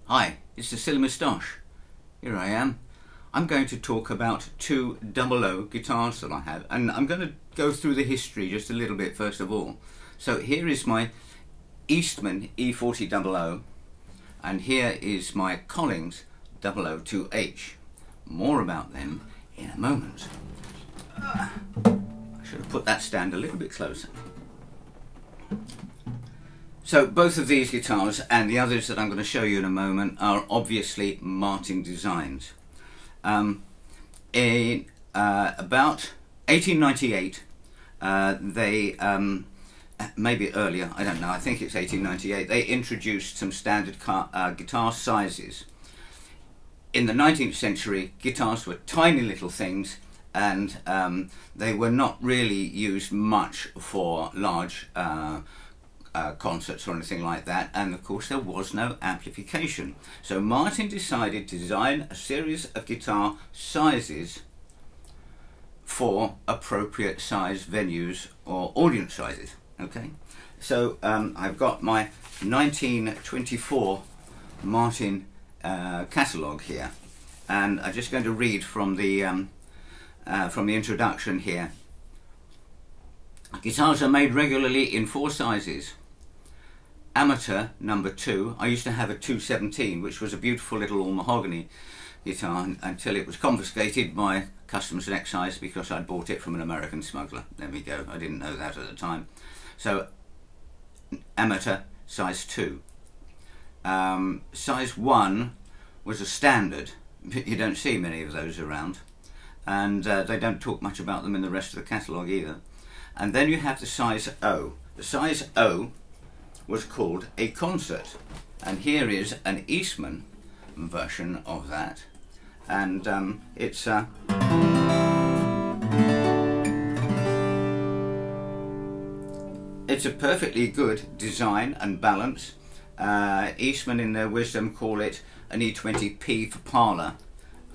Hi, it's the Silly Moustache. Here I am. I'm going to talk about two 00 guitars that I have, and I'm going to go through the history just a little bit first of all. So here is my Eastman E4000, and here is my Collings 002H. More about them in a moment. I should have put that stand a little bit closer. So both of these guitars and the others that I'm going to show you in a moment are obviously Martin designs. In about 1898, maybe earlier, I don't know, I think it's 1898, they introduced some standard guitar sizes. In the 19th century, guitars were tiny little things, and they were not really used much for large concerts or anything like that, and of course there was no amplification. So Martin decided to design a series of guitar sizes for appropriate size venues or audience sizes. Okay, so I've got my 1924 Martin catalogue here, and I'm just going to read from the introduction here. Guitars are made regularly in 4 sizes. Amateur number 2. I used to have a 217, which was a beautiful little all mahogany guitar until it was confiscated by Customs and Excise because I'd bought it from an American smuggler. There we go. I didn't know that at the time. So amateur size 2. Size 1 was a standard. You don't see many of those around, and they don't talk much about them in the rest of the catalogue either. And then you have the size O. The size O was called a concert, and here is an Eastman version of that, and it's a perfectly good design and balance. Eastman in their wisdom call it an E20P for parlour.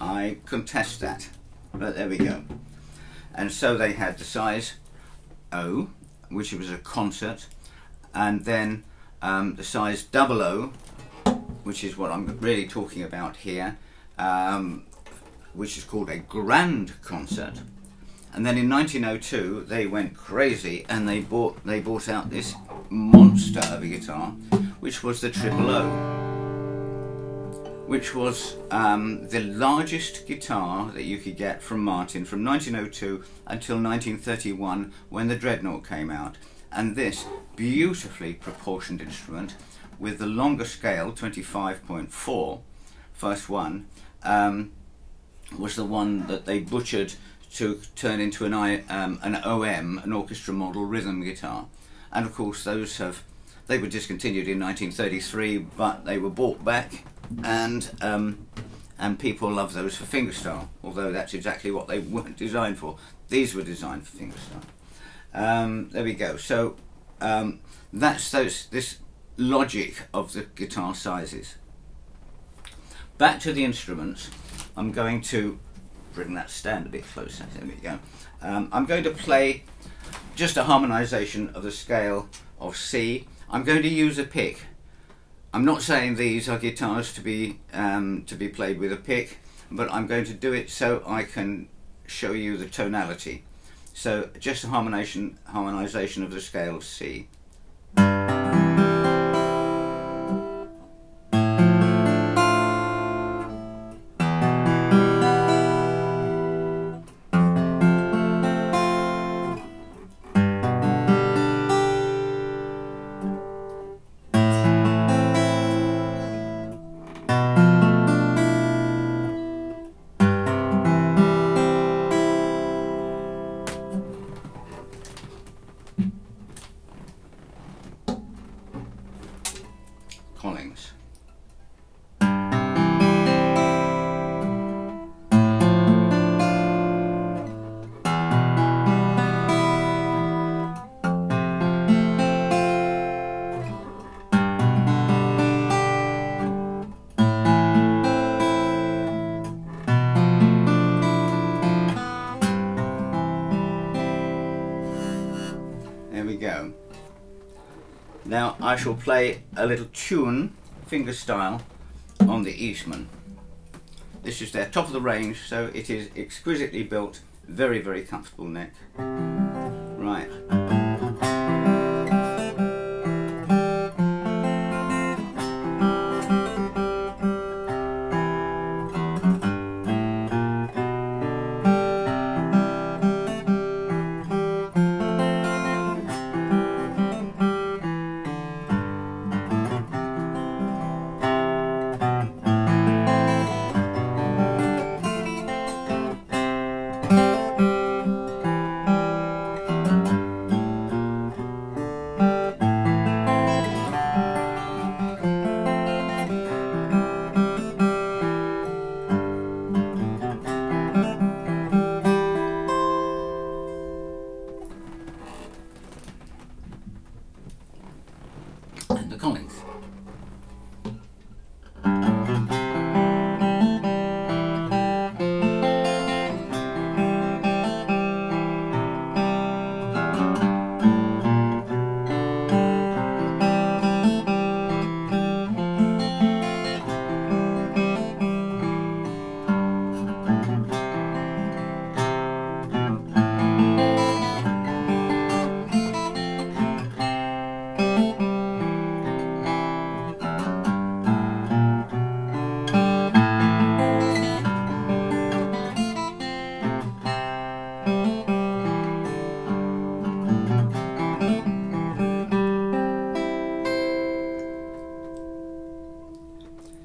I contest that, but there we go. And so they had the size O, which was a concert, and then the size 00, which is what I'm really talking about here, which is called a grand concert. And then in 1902 they went crazy and they bought out this monster of a guitar, which was the 000, which was the largest guitar that you could get from Martin from 1902 until 1931, when the Dreadnought came out. And this beautifully proportioned instrument with the longer scale 25.4, first one, was the one that they butchered to turn into an OM, an orchestra model rhythm guitar. And of course they were discontinued in 1933, but they were bought back, and people love those for fingerstyle, although that's exactly what they weren't designed for. These were designed for fingerstyle. There we go. So that's this logic of the guitar sizes. Back to the instruments. I'm going to bring that stand a bit closer. There we go. I'm going to play just a harmonisation of the scale of C. I'm going to use a pick. I'm not saying these are guitars to be played with a pick, but I'm going to do it so I can show you the tonality. So just a harmonisation of the scale of C. Collings. There we go. Now I shall play a little tune, fingerstyle, on the Eastman. This is their top of the range, so it is exquisitely built, very, very comfortable neck. Right. And the Collings.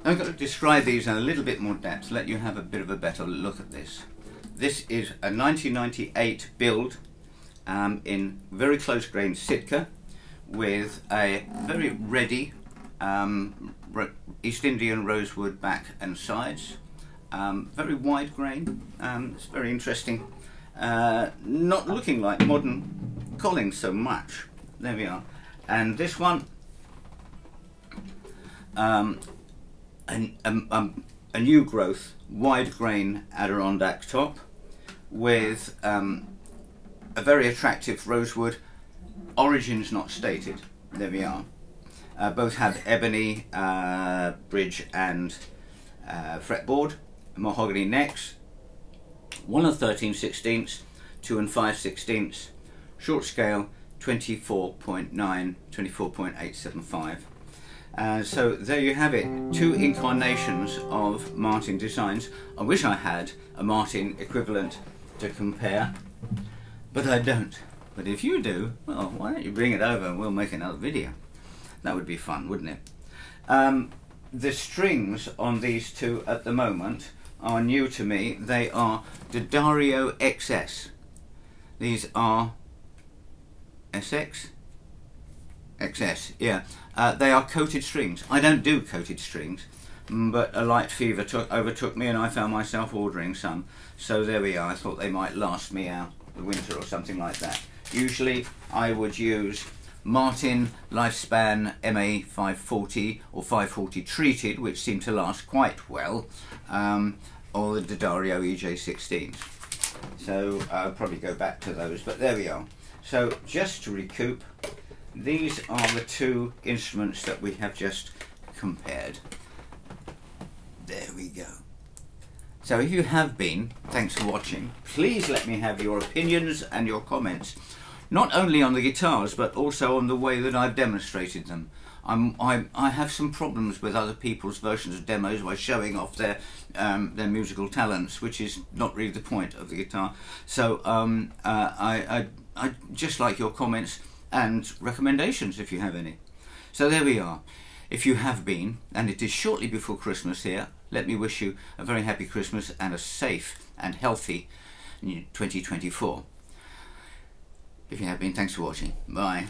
I'm going to describe these in a little bit more depth, let you have a bit of a better look at this. This is a 1998 build in very close grained Sitka with a very ready East Indian rosewood back and sides. Very wide grain, it's very interesting. Not looking like modern Collings so much. There we are. And this one, a new growth, wide grain Adirondack top with a very attractive rosewood, origins not stated. There we are. Both have ebony bridge and fretboard, mahogany necks, 1 13/16, 2 5/16, short scale 24.9, 24.875. So there you have it, two incarnations of Martin designs. I wish I had a Martin equivalent to compare, but I don't. But if you do, well, why don't you bring it over and we'll make another video. That would be fun, wouldn't it? The strings on these two at the moment are new to me. They are D'Addario XS. These are SX? XS, yeah. They are coated strings. I don't do coated strings, but a light fever overtook me and I found myself ordering some. So there we are. I thought they might last me out the winter or something like that. Usually I would use Martin Lifespan MA 540 or 540 treated, which seem to last quite well, or the D'Addario EJ16s. So I'll probably go back to those, but there we are. So just to recoup, these are the two instruments that we have just compared. There we go. So if you have been, thanks for watching. Please let me have your opinions and your comments, not only on the guitars but also on the way that I've demonstrated them. I have some problems with other people's versions of demos by showing off their musical talents, which is not really the point of the guitar. So I just like your comments and recommendations if you have any. So there we are. If you have been, and it is shortly before Christmas here, let me wish you a very happy Christmas and a safe and healthy 2024. If you have been, thanks for watching. Bye.